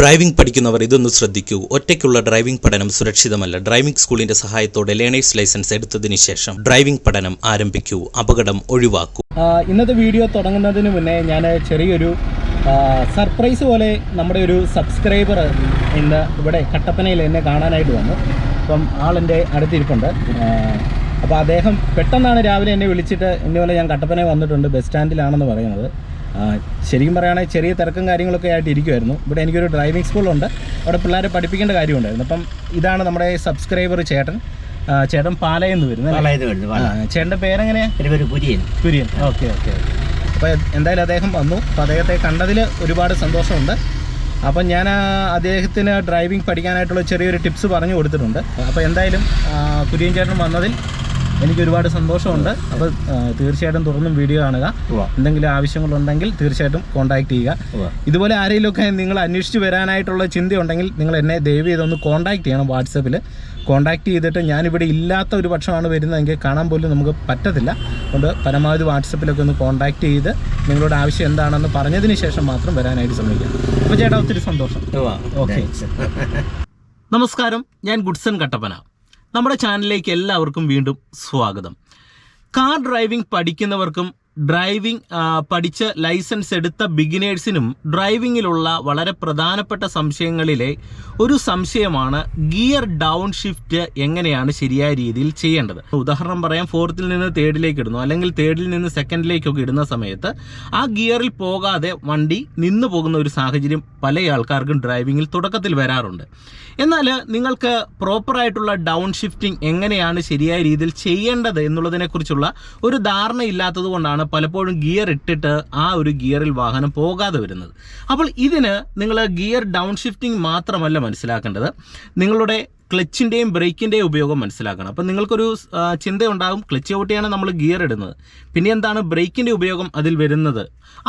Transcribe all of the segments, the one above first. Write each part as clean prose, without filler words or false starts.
Driving പഠിക്കുന്നവർ ഇതൊന്ന് ശ്രദ്ധിക്കൂ. ഒറ്റയ്ക്കുള്ള driving പഠനം സുരക്ഷിതമല്ല. ഡ്രൈവിംഗ് സ്കൂളിന്റെ സഹായത്തോടെ ലേണേഴ്സ് ലൈസൻസ് എടുത്തതിന് ശേഷം ഡ്രൈവിംഗ് പഠനം ആരംഭിക്കൂ. അപകടം ഒഴിവാക്കൂ. ഇന്നത്തെ വീഡിയോ തുടങ്ങുന്നതിന് മുന്നേ ഞാൻ ചെറിയൊരു സർപ്രൈസ് പോലെ നമ്മുടെ ഒരു സബ്സ്ക്രൈബർ ഇന്ന് ഇവിടെ കട്ടപ്പനയിൽ എന്നെ കാണാനായിട്ട് വന്നു. അപ്പം ആളെൻ്റെ അടുത്തിരിപ്പുണ്ട്. അപ്പോൾ അദ്ദേഹം പെട്ടെന്നാണ് രാവിലെ എന്നെ വിളിച്ചിട്ട് ഇന്നപോലെ ഞാൻ കട്ടപ്പന വന്നിട്ടുണ്ട്, ബസ് സ്റ്റാൻഡിലാണെന്ന് പറയുന്നത്. ശരിക്കും പറയുകയാണെങ്കിൽ ചെറിയ തിരക്കും കാര്യങ്ങളൊക്കെ ആയിട്ട് ഇരിക്കുമായിരുന്നു. ഇവിടെ എനിക്കൊരു ഡ്രൈവിംഗ് സ്കൂളുണ്ട്, അവിടെ പിള്ളേരെ പഠിപ്പിക്കേണ്ട കാര്യമുണ്ടായിരുന്നു. അപ്പം ഇതാണ് നമ്മുടെ സബ്സ്ക്രൈബർ ചേട്ടൻ പാലയെന്ന് വരുന്നത്. ചേട്ടൻ്റെ പേരെങ്ങനെയാണ്? കുര്യൻ. ഓക്കെ. അപ്പോൾ എന്തായാലും അദ്ദേഹം വന്നു. അപ്പോൾ അദ്ദേഹത്തെ കണ്ടതിൽ ഒരുപാട് സന്തോഷമുണ്ട്. അപ്പം ഞാൻ അദ്ദേഹത്തിന് ഡ്രൈവിംഗ് പഠിക്കാനായിട്ടുള്ള ചെറിയൊരു ടിപ്സ് പറഞ്ഞു കൊടുത്തിട്ടുണ്ട്. അപ്പോൾ എന്തായാലും കുര്യൻ ചേട്ടൻ വന്നതിൽ എനിക്ക് ഒരുപാട് സന്തോഷമുണ്ട്. അപ്പോൾ തീർച്ചയായിട്ടും തുറന്നും വീഡിയോ കാണുക. എന്തെങ്കിലും ആവശ്യങ്ങളുണ്ടെങ്കിൽ തീർച്ചയായിട്ടും കോൺടാക്ട് ചെയ്യുക. ഇതുപോലെ ആരെങ്കിലുമൊക്കെ നിങ്ങൾ അന്വേഷിച്ച് വരാനായിട്ടുള്ള ചിന്തയുണ്ടെങ്കിൽ നിങ്ങൾ എന്നെ ദയവ് ചെയ്തൊന്ന് കോൺടാക്ട് ചെയ്യണം. വാട്സപ്പിൽ കോൺടാക്ട് ചെയ്തിട്ട് ഞാനിവിടെ ഇല്ലാത്ത ഒരു പക്ഷമാണ് വരുന്നതെങ്കിൽ കാണാൻ പോലും നമുക്ക് പറ്റത്തില്ല. അതുകൊണ്ട് പരമാവധി വാട്സപ്പിലൊക്കെ ഒന്ന് കോൺടാക്ട് ചെയ്ത് നിങ്ങളുടെ ആവശ്യം എന്താണെന്ന് പറഞ്ഞതിന് ശേഷം മാത്രം വരാനായിട്ട് ശ്രമിക്കാം. അപ്പോൾ ചേട്ടാ ഒത്തിരി സന്തോഷം. ഓക്കെ. നമസ്കാരം, ഞാൻ ഗുഡ്സൺ കട്ടപ്പന. നമ്മുടെ ചാനലിലേക്ക് എല്ലാവർക്കും വീണ്ടും സ്വാഗതം. കാർ ഡ്രൈവിംഗ് പഠിക്കുന്നവർക്കും ഡ്രൈവിംഗ് പഠിച്ച് ലൈസൻസ് എടുത്ത ബിഗിനേഴ്സിനും ഡ്രൈവിങ്ങിലുള്ള വളരെ പ്രധാനപ്പെട്ട സംശയങ്ങളിലെ ഒരു സംശയമാണ് ഗിയർ ഡൗൺ ഷിഫ്റ്റ് എങ്ങനെയാണ് ശരിയായ രീതിയിൽ ചെയ്യേണ്ടത്. ഉദാഹരണം പറയാം, 4th നിന്ന് 3rd ഇടുന്നു, അല്ലെങ്കിൽ 3rd നിന്ന് 2nd ഇടുന്ന സമയത്ത് ആ ഗിയറിൽ പോകാതെ വണ്ടി നിന്നു പോകുന്ന ഒരു സാഹചര്യം പല ആൾക്കാർക്കും ഡ്രൈവിങ്ങിൽ തുടക്കത്തിൽ വരാറുണ്ട്. എന്നാൽ നിങ്ങൾക്ക് പ്രോപ്പറായിട്ടുള്ള ഡൗൺ ഷിഫ്റ്റിംഗ് എങ്ങനെയാണ് ശരിയായ രീതിയിൽ ചെയ്യേണ്ടത് എന്നുള്ളതിനെക്കുറിച്ചുള്ള ഒരു ധാരണ ഇല്ലാത്തത് കൊണ്ടാണ് പലപ്പോഴും ഗിയർ ഇട്ടിട്ട് ആ ഒരു ഗിയറിൽ വാഹനം പോകാതെ വരുന്നത്. അപ്പോൾ ഇതിന് നിങ്ങൾ ഗിയർ ഡൗൺ ഷിഫ്റ്റിംഗ് മാത്രമല്ല മനസ്സിലാക്കേണ്ടത്, നിങ്ങളുടെ ക്ലച്ചിൻ്റെയും ബ്രേക്കിൻ്റെയും ഉപയോഗം മനസ്സിലാക്കണം. അപ്പം നിങ്ങൾക്കൊരു ചിന്തയുണ്ടാകും, ക്ലച്ച് ഔട്ടിയാണ് നമ്മൾ ഗിയർ ഇടുന്നത്, പിന്നെ എന്താണ് ബ്രേക്കിൻ്റെ ഉപയോഗം അതിൽ വരുന്നത്,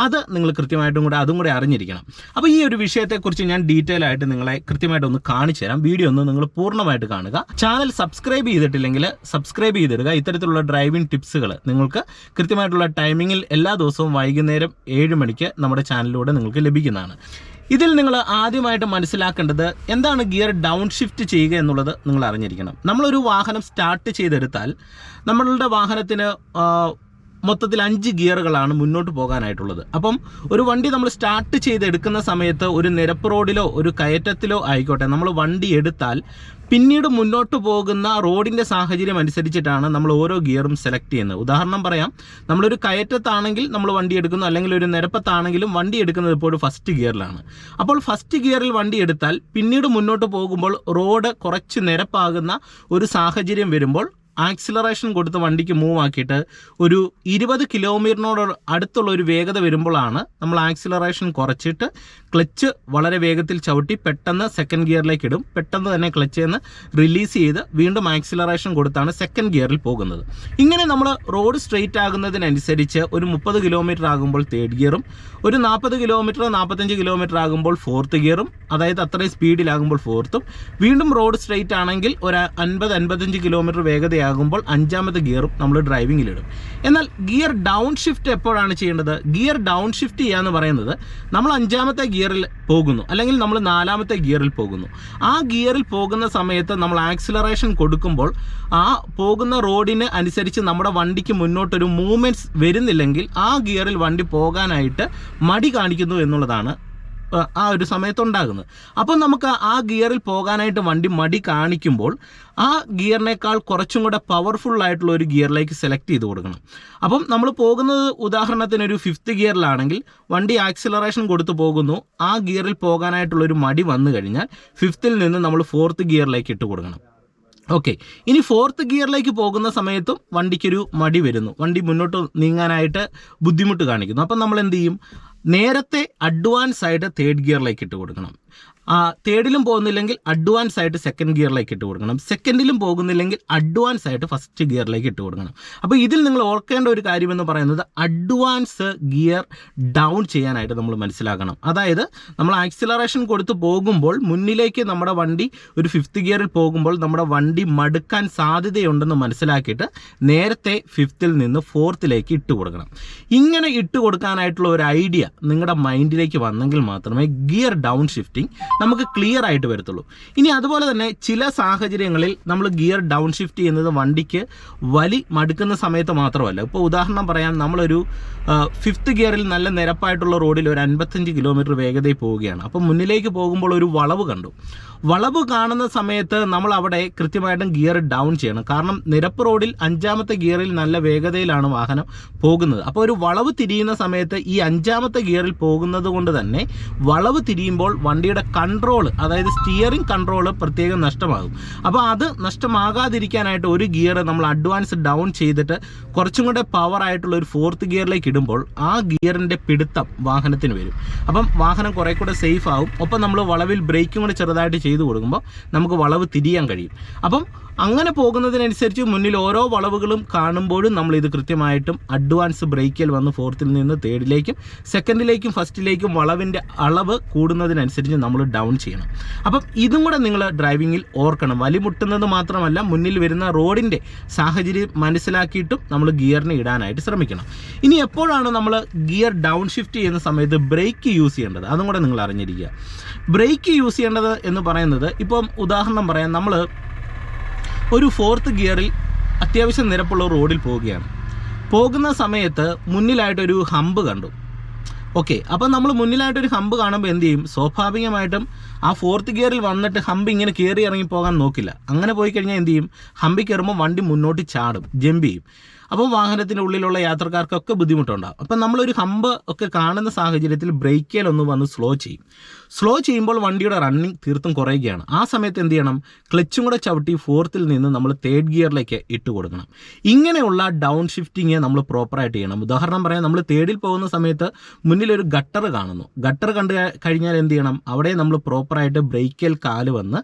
അത് നിങ്ങൾ കൃത്യമായിട്ടും കൂടെ അതും കൂടെ അറിഞ്ഞിരിക്കണം. അപ്പോൾ ഈ ഒരു വിഷയത്തെക്കുറിച്ച് ഞാൻ ഡീറ്റെയിൽ ആയിട്ട് നിങ്ങളെ കൃത്യമായിട്ടൊന്ന് കാണിച്ചു തരാം. വീഡിയോ ഒന്ന് നിങ്ങൾ പൂർണ്ണമായിട്ട് കാണുക. ചാനൽ സബ്സ്ക്രൈബ് ചെയ്തിട്ടില്ലെങ്കിൽ സബ്സ്ക്രൈബ് ചെയ്തിടുക. ഇത്തരത്തിലുള്ള ഡ്രൈവിംഗ് ടിപ്സുകൾ നിങ്ങൾക്ക് കൃത്യമായിട്ടുള്ള ടൈമിങ്ങിൽ എല്ലാ ദിവസവും വൈകുന്നേരം 7 മണിക്ക് നമ്മുടെ ചാനലിലൂടെ നിങ്ങൾക്ക് ലഭിക്കുന്നതാണ്. ഇതിൽ നിങ്ങൾ ആദ്യമായിട്ട് മനസ്സിലാക്കേണ്ടത് എന്താണ് ഗിയർ ഡൗൺ ഷിഫ്റ്റ് ചെയ്യുക എന്നുള്ളത് നിങ്ങൾ അറിഞ്ഞിരിക്കണം. നമ്മളൊരു വാഹനം സ്റ്റാർട്ട് ചെയ്തെടുത്താൽ നമ്മളുടെ വാഹനത്തിന് മൊത്തത്തിൽ 5 ഗിയറുകളാണ് മുന്നോട്ട് പോകാനായിട്ടുള്ളത്. അപ്പം ഒരു വണ്ടി നമ്മൾ സ്റ്റാർട്ട് ചെയ്തെടുക്കുന്ന സമയത്ത് ഒരു നിരപ്പ് റോഡിലോ ഒരു കയറ്റത്തിലോ ആയിക്കോട്ടെ നമ്മൾ വണ്ടി എടുത്താൽ പിന്നീട് മുന്നോട്ട് പോകുന്ന റോഡിൻ്റെ സാഹചര്യം അനുസരിച്ചിട്ടാണ് നമ്മൾ ഓരോ ഗിയറും സെലക്ട് ചെയ്യുന്നത്. ഉദാഹരണം പറയാം, നമ്മളൊരു കയറ്റത്താണെങ്കിൽ നമ്മൾ വണ്ടി എടുക്കുന്നു, അല്ലെങ്കിൽ ഒരു നിരപ്പത്താണെങ്കിലും വണ്ടി എടുക്കുന്നത് ഇപ്പോൾ ഫസ്റ്റ് ഗിയറിലാണ്. അപ്പോൾ ഫസ്റ്റ് ഗിയറിൽ വണ്ടി എടുത്താൽ പിന്നീട് മുന്നോട്ട് പോകുമ്പോൾ റോഡ് കുറച്ച് നിരപ്പാകുന്ന ഒരു സാഹചര്യം വരുമ്പോൾ ആക്സിലറേഷൻ കൊടുത്ത് വണ്ടിക്ക് മൂവ് ആക്കിയിട്ട് ഒരു 20 കിലോമീറ്ററിനോട് അടുത്തുള്ള ഒരു വേഗത വരുമ്പോഴാണ് നമ്മൾ ആക്സിലറേഷൻ കുറച്ചിട്ട് ക്ലച്ച് വളരെ വേഗത്തിൽ ചവിട്ടി പെട്ടെന്ന് 2nd ഗിയറിലേക്ക് ഇടും. പെട്ടെന്ന് തന്നെ ക്ലച്ചിൽ നിന്ന് റിലീസ് ചെയ്ത് വീണ്ടും ആക്സിലറേഷൻ കൊടുത്താണ് 2nd ഗിയറിൽ പോകുന്നത്. ഇങ്ങനെ നമ്മൾ റോഡ് സ്ട്രെയിറ്റ് ആകുന്നതിനനുസരിച്ച് ഒരു 30 കിലോമീറ്റർ ആകുമ്പോൾ 3rd ഗിയറും, ഒരു 40 കിലോമീറ്റർ 45 കിലോമീറ്റർ ആകുമ്പോൾ 4th ഗിയറും, അതായത് അത്രയും സ്പീഡിലാകുമ്പോൾ 4th, വീണ്ടും റോഡ് സ്ട്രെയിറ്റ് ആണെങ്കിൽ ഒരു 50-55 കിലോമീറ്റർ വേഗതയാകുമ്പോൾ 5ാമത്തെ ഗിയറും നമ്മൾ ഡ്രൈവിങ്ങിലിടും. എന്നാൽ ഗിയർ ഡൗൺ ഷിഫ്റ്റ് എപ്പോഴാണ് ചെയ്യേണ്ടത്? ഗിയർ ഡൗൺ ഷിഫ്റ്റ് ചെയ്യുക എന്ന് പറയുന്നത് നമ്മൾ 5ാമത്തെ ഗിയറിൽ പോകുന്നു, അല്ലെങ്കിൽ നമ്മൾ 4ാമത്തെ ഗിയറിൽ പോകുന്നു. ആ ഗിയറിൽ പോകുന്ന സമയത്ത് നമ്മൾ ആക്സിലറേഷൻ കൊടുക്കുമ്പോൾ ആ പോകുന്ന റോഡിന് അനുസരിച്ച് നമ്മുടെ വണ്ടിക്ക് മുന്നോട്ടൊരു മൂവ്മെൻറ്റ്സ് വരുന്നില്ലെങ്കിൽ ആ ഗിയറിൽ വണ്ടി പോകാനായിട്ട് മടി കാണിക്കുന്നു എന്നുള്ളതാണ് ആ ഒരു സമയത്തുണ്ടാകുന്നത്. അപ്പം നമുക്ക് ആ ഗിയറിൽ പോകാനായിട്ട് വണ്ടി മടി കാണിക്കുമ്പോൾ ആ ഗിയറിനേക്കാൾ കുറച്ചും കൂടെ പവർഫുൾ ആയിട്ടുള്ള ഒരു ഗിയറിലേക്ക് സെലക്ട് ചെയ്ത് കൊടുക്കണം. അപ്പം നമ്മൾ പോകുന്നത് ഉദാഹരണത്തിന് ഒരു 5th ഗിയറിലാണെങ്കിൽ വണ്ടി ആക്സിലറേഷൻ കൊടുത്ത് പോകുന്നു, ആ ഗിയറിൽ പോകാനായിട്ടുള്ളൊരു മടി വന്നു കഴിഞ്ഞാൽ 5th നിന്ന് നമ്മൾ 4th ഗിയറിലേക്ക് ഇട്ട് കൊടുക്കണം. ഓക്കെ, ഇനി 4th ഗിയറിലേക്ക് പോകുന്ന സമയത്തും വണ്ടിക്കൊരു മടി വരുന്നു, വണ്ടി മുന്നോട്ട് നീങ്ങാനായിട്ട് ബുദ്ധിമുട്ട് കാണിക്കുന്നു. അപ്പം നമ്മൾ എന്ത് ചെയ്യും? നേരത്തെ അഡ്വാൻസ് ആയിട്ട് 3rd ഗിയറിലേക്ക് ഇട്ട് കൊടുക്കണം. 3rd പോകുന്നില്ലെങ്കിൽ അഡ്വാൻസ് ആയിട്ട് 2nd ഗിയറിലേക്ക് ഇട്ട് കൊടുക്കണം. 2nd പോകുന്നില്ലെങ്കിൽ അഡ്വാൻസ് ആയിട്ട് 1st ഗിയറിലേക്ക് ഇട്ട് കൊടുക്കണം. അപ്പോൾ ഇതിൽ നിങ്ങൾ ഓർക്കേണ്ട ഒരു കാര്യമെന്ന് പറയുന്നത് അഡ്വാൻസ് ഗിയർ ഡൗൺ ചെയ്യാനായിട്ട് നമ്മൾ മനസ്സിലാക്കണം. അതായത് നമ്മൾ ആക്സിലറേഷൻ കൊടുത്ത് പോകുമ്പോൾ മുന്നിലേക്ക് നമ്മുടെ വണ്ടി ഒരു 5th ഗിയറിൽ പോകുമ്പോൾ നമ്മുടെ വണ്ടി മടുക്കാൻ സാധ്യതയുണ്ടെന്ന് മനസ്സിലാക്കിയിട്ട് നേരത്തെ 5th നിന്ന് 4th ഇട്ട് കൊടുക്കണം. ഇങ്ങനെ ഇട്ട് കൊടുക്കാനായിട്ടുള്ള ഒരു ഐഡിയ നിങ്ങളുടെ മൈൻഡിലേക്ക് വന്നെങ്കിൽ മാത്രമേ ഗിയർ ഡൗൺ ഷിഫ്റ്റിംഗ് ഷിഫ്റ്റിംഗ് നമുക്ക് ക്ലിയർ ആയിട്ട് വരത്തുള്ളൂ. ഇനി അതുപോലെ തന്നെ ചില സാഹചര്യങ്ങളിൽ നമ്മൾ ഗിയർ ഡൗൺ ഷിഫ്റ്റ് ചെയ്യുന്നത് വണ്ടിക്ക് വലി മടുക്കുന്ന സമയത്ത് മാത്രമല്ല. ഇപ്പോൾ ഉദാഹരണം പറയാം, നമ്മളൊരു 5th ഗിയറിൽ നല്ല നിരപ്പായിട്ടുള്ള റോഡിൽ ഒരു 55 കിലോമീറ്റർ വേഗതയിൽ പോവുകയാണ്. അപ്പോൾ മുന്നിലേക്ക് പോകുമ്പോൾ ഒരു വളവ് കണ്ടു. വളവ് കാണുന്ന സമയത്ത് നമ്മൾ അവിടെ കൃത്യമായിട്ടും ഗിയർ ഡൗൺ ചെയ്യണം. കാരണം നിരപ്പ് റോഡിൽ 5ാമത്തെ ഗിയറിൽ നല്ല വേഗതയിലാണ് വാഹനം പോകുന്നത്. അപ്പോൾ ഒരു വളവ് തിരിയുന്ന സമയത്ത് ഈ 5ാമത്തെ ഗിയറിൽ പോകുന്നത് കൊണ്ട് തന്നെ വളവ് തിരിയുമ്പോൾ വണ്ടിയുടെ കൺട്രോൾ, അതായത് സ്റ്റിയറിംഗ് കൺട്രോൾ പ്രത്യേകം നഷ്ടമാകും. അപ്പോൾ അത് നഷ്ടമാകാതിരിക്കാനായിട്ട് ഒരു ഗിയർ നമ്മൾ അഡ്വാൻസ് ഡൗൺ ചെയ്തിട്ട് കുറച്ചും കൂടെ പവർ ആയിട്ടുള്ള ഒരു 4th ഗിയറിലേക്ക് ഇടുമ്പോൾ ആ ഗിയറിൻ്റെ പിടുത്തം വാഹനത്തിന് വരും. അപ്പം വാഹനം കുറേ കൂടെ സേഫ് ആവും. ഒപ്പം നമ്മൾ വളവിൽ ബ്രേക്കും കൂടെ ചെറുതായിട്ട് ചെയ്ത് കൊടുക്കുമ്പോൾ നമുക്ക് വളവ് തിരിയാൻ കഴിയും. അപ്പം അങ്ങനെ പോകുന്നതിനനുസരിച്ച് മുന്നിൽ ഓരോ വളവുകളും കാണുമ്പോഴും നമ്മൾ ഇത് കൃത്യമായിട്ടും അഡ്വാൻസ് ബ്രേക്കിൽ വന്ന് 4th നിന്ന് 3ഡിലേക്കും 2ഡിലേക്കും 1ഡിലേക്കും വളവിൻ്റെ അളവ് കൂടുന്നതിനനുസരിച്ച് നമ്മൾ ഡൗൺ ചെയ്യണം. അപ്പം ഇതും കൂടെ നിങ്ങൾ ഡ്രൈവിങ്ങിൽ ഓർക്കണം. വലിമുട്ടുന്നത് മാത്രമല്ല, മുന്നിൽ വരുന്ന റോഡിൻ്റെ സാഹചര്യം മനസ്സിലാക്കിയിട്ടും നമ്മൾ ഗിയറിനെ ഇടാനായിട്ട് ശ്രമിക്കണം. ഇനി എപ്പോഴാണ് നമ്മൾ ഗിയർ ഡൗൺ ഷിഫ്റ്റ് ചെയ്യുന്ന സമയത്ത് ബ്രേക്ക് യൂസ് ചെയ്യേണ്ടത്, അതും കൂടെ നിങ്ങൾ അറിഞ്ഞിരിക്കുക. ബ്രേക്ക് യൂസ് ചെയ്യേണ്ടത് എന്ന് പറയുന്നത്, ഇപ്പം ഉദാഹരണം പറയാം, നമ്മൾ ഒരു 4th ഗിയറിൽ അത്യാവശ്യം നിരപ്പുള്ള റോഡിൽ പോവുകയാണ്. പോകുന്ന സമയത്ത് മുന്നിലായിട്ടൊരു ഹമ്പ് കണ്ടു. ഓക്കെ, അപ്പം നമ്മൾ മുന്നിലായിട്ടൊരു ഹമ്പ് കാണുമ്പോൾ എന്ത് ചെയ്യും? സ്വാഭാവികമായിട്ടും ആ 4th ഗിയറിൽ വന്നിട്ട് ഹമ്പ് ഇങ്ങനെ കയറി ഇറങ്ങി പോകാൻ നോക്കില്ല. അങ്ങനെ പോയി കഴിഞ്ഞാൽ എന്ത് ചെയ്യും? ഹമ്പിൽ കയറുമ്പോൾ വണ്ടി മുന്നോട്ട് ചാടും, ജമ്പ് ചെയ്യും. അപ്പോൾ വാഹനത്തിൻ്റെ ഉള്ളിലുള്ള യാത്രക്കാർക്കൊക്കെ ബുദ്ധിമുട്ടുണ്ടാകും. അപ്പം നമ്മളൊരു ഹമ്പ് ഒക്കെ കാണുന്ന സാഹചര്യത്തിൽ ബ്രേക്കിലൊന്ന് വന്ന് സ്ലോ ചെയ്യും. സ്ലോ ചെയ്യുമ്പോൾ വണ്ടിയുടെ റണ്ണിങ് തീർത്തും കുറയുകയാണ്. ആ സമയത്ത് എന്ത് ചെയ്യണം? ക്ലച്ചും കൂടെ ചവിട്ടി 4th നിന്ന് നമ്മൾ 3rd ഗിയറിലേക്ക് ഇട്ട് കൊടുക്കണം. ഇങ്ങനെയുള്ള ഡൗൺ ഷിഫ്റ്റിങ് നമ്മൾ പ്രോപ്പറായിട്ട് ചെയ്യണം. ഉദാഹരണം പറയാം, നമ്മൾ 3ഡിൽ പോകുന്ന സമയത്ത് മുന്നിലൊരു ഗട്ടർ കാണുന്നു. ഗട്ടർ കണ്ടു കഴിഞ്ഞാൽ എന്ത് ചെയ്യണം? അവിടെ നമ്മൾ പ്രോപ്പറായിട്ട് ബ്രേക്കിൽ കാല് വന്ന്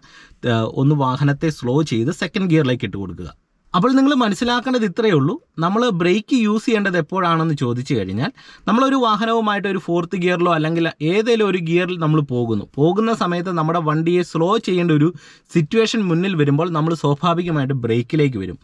ഒന്ന് വാഹനത്തെ സ്ലോ ചെയ്ത് 2nd ഗിയറിലേക്ക് ഇട്ട് കൊടുക്കുക. അപ്പോൾ നിങ്ങൾ മനസ്സിലാക്കേണ്ടത് ഇത്രയേ ഉള്ളൂ. നമ്മൾ ബ്രേക്ക് യൂസ് ചെയ്യേണ്ടത് എപ്പോഴാണെന്ന് ചോദിച്ചു കഴിഞ്ഞാൽ, നമ്മളൊരു വാഹനവുമായിട്ട് ഒരു 4th ഗിയറിലോ അല്ലെങ്കിൽ ഏതെങ്കിലും ഒരു ഗിയറിൽ നമ്മൾ പോകുന്ന സമയത്ത് നമ്മുടെ വണ്ടിയെ സ്ലോ ചെയ്യേണ്ട ഒരു സിറ്റുവേഷൻ മുന്നിൽ വരുമ്പോൾ നമ്മൾ സ്വാഭാവികമായിട്ട് ബ്രേക്കിലേക്ക് വരും.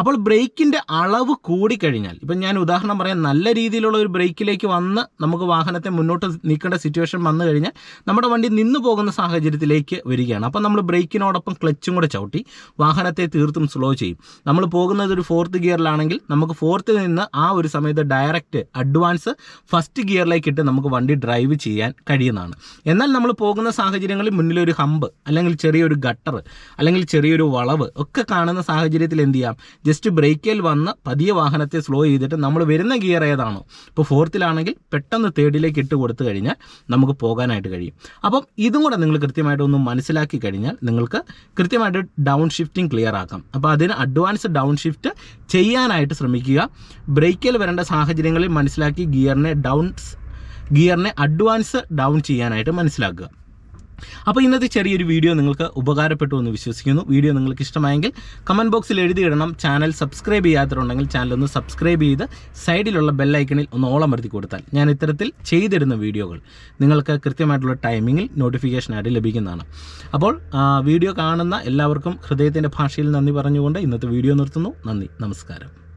അപ്പോൾ ബ്രേക്കിൻ്റെ അളവ് കൂടിക്കഴിഞ്ഞാൽ, ഇപ്പം ഞാൻ ഉദാഹരണം പറയാം, നല്ല രീതിയിലുള്ള ഒരു ബ്രേക്കിലേക്ക് വന്ന് നമുക്ക് വാഹനത്തെ മുന്നോട്ട് നീക്കേണ്ട സിറ്റുവേഷൻ വന്നു കഴിഞ്ഞാൽ നമ്മുടെ വണ്ടി നിന്ന് പോകുന്ന സാഹചര്യത്തിലേക്ക് വരികയാണ്. അപ്പോൾ നമ്മൾ ബ്രേക്കിനോടൊപ്പം ക്ലച്ചും കൂടെ ചവിട്ടി വാഹനത്തെ തീർത്തും സ്ലോ ചെയ്യും. നമ്മൾ പോകുന്നത് ഒരു 4th ഗിയറിലാണെങ്കിൽ നമുക്ക് 4th നിന്ന് ആ ഒരു സമയത്ത് ഡയറക്റ്റ് അഡ്വാൻസ് 1st ഗിയറിലേക്ക് ഇട്ട് നമുക്ക് വണ്ടി ഡ്രൈവ് ചെയ്യാൻ കഴിയുന്നതാണ്. എന്നാൽ നമ്മൾ പോകുന്ന സാഹചര്യങ്ങളിൽ മുന്നിലൊരു ഹമ്പ് അല്ലെങ്കിൽ ചെറിയൊരു ഗട്ടർ അല്ലെങ്കിൽ ചെറിയൊരു വളവ് ഒക്കെ കാണുന്ന സാഹചര്യത്തിൽ എന്ത് ചെയ്യാം? ജസ്റ്റ് ബ്രേക്കിൽ വന്ന് പതിയെ വാഹനത്തെ സ്ലോ ചെയ്തിട്ട് നമ്മൾ വരുന്ന ഗിയർ ഏതാണോ, ഇപ്പോൾ 4th പെട്ടെന്ന് 3ഡിലേക്ക് ഇട്ട് കൊടുത്തു കഴിഞ്ഞാൽ നമുക്ക് പോകാനായിട്ട് കഴിയും. അപ്പം ഇതും കൂടെ നിങ്ങൾ കൃത്യമായിട്ടൊന്ന് മനസ്സിലാക്കി കഴിഞ്ഞാൽ നിങ്ങൾക്ക് കൃത്യമായിട്ട് ഡൗൺ ഷിഫ്റ്റിംഗ് ക്ലിയർ ആക്കാം. അപ്പോൾ അതിന് അഡ്വാൻസ് ഡൗൺ ഷിഫ്റ്റ് ചെയ്യാനായിട്ട് ശ്രമിക്കുക. ബ്രേക്കിൽ വരേണ്ട സാഹചര്യങ്ങളിൽ മനസ്സിലാക്കി ഗിയറിനെ അഡ്വാൻസ് ഡൗൺ ചെയ്യാനായിട്ട് മനസ്സിലാക്കുക. അപ്പോൾ ഇന്നത്തെ ചെറിയൊരു വീഡിയോ നിങ്ങൾക്ക് ഉപകാരപ്പെട്ടു എന്ന് വിശ്വസിക്കുന്നു. വീഡിയോ നിങ്ങൾക്ക് ഇഷ്ടമായെങ്കിൽ കമൻറ്റ് ബോക്സിൽ എഴുതിയിടണം. ചാനൽ സബ്സ്ക്രൈബ് ചെയ്യാത്തവരുണ്ടെങ്കിൽ ചാനൽ ഒന്ന് സബ്സ്ക്രൈബ് ചെയ്ത് സൈഡിലുള്ള ബെല്ലൈക്കണിൽ ഒന്ന് ഓളമർത്തി കൊടുത്താൽ ഞാൻ ഇത്തരത്തിൽ ചെയ്തിരുന്ന വീഡിയോകൾ നിങ്ങൾക്ക് കൃത്യമായിട്ടുള്ള ടൈമിങ്ങിൽ നോട്ടിഫിക്കേഷനായിട്ട് ലഭിക്കുന്നതാണ്. അപ്പോൾ വീഡിയോ കാണുന്ന എല്ലാവർക്കും ഹൃദയത്തിൻ്റെ ഭാഷയിൽ നന്ദി പറഞ്ഞുകൊണ്ട് ഇന്നത്തെ വീഡിയോ നിർത്തുന്നു. നന്ദി, നമസ്കാരം.